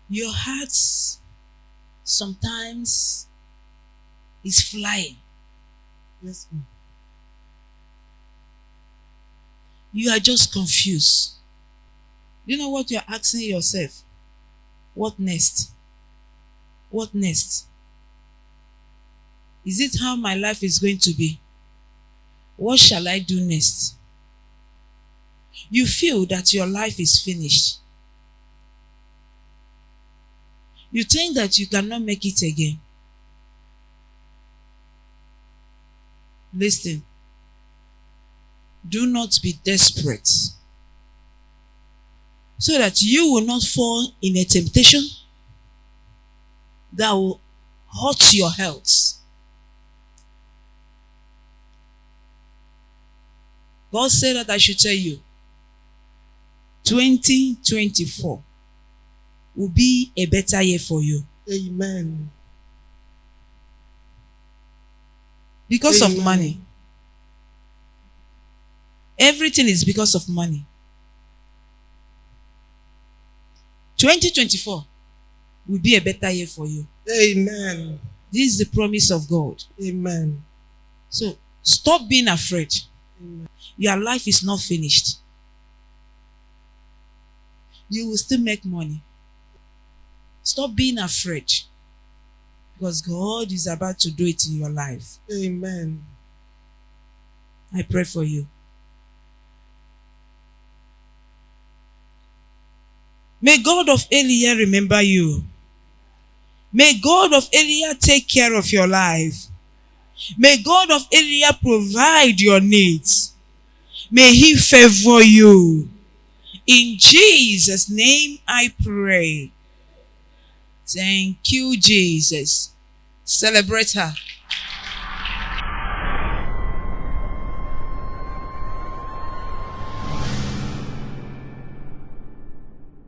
Your heart sometimes is flying. Yes, ma'am. You are just confused. You know what you're asking yourself? What next? What next? Is it how my life is going to be? What shall I do next? You feel that your life is finished. You think that you cannot make it again. Listen, do not be desperate so that you will not fall in a temptation that will hurt your health. God said that I should tell you 2024 will be a better year for you. Amen. Because of Amen. money. Everything is because of money. 2024 will be a better year for you. Amen. This is the promise of God. Amen. So stop being afraid. Amen. Your life is not finished. You will still make money. Stop being afraid. Because God is about to do it in your life. Amen. I pray for you. May God of Eliah remember you. May God of Eliah take care of your life. May God of Eliah provide your needs. May He favor you. In Jesus' name I pray. Thank you, Jesus. Celebrate her.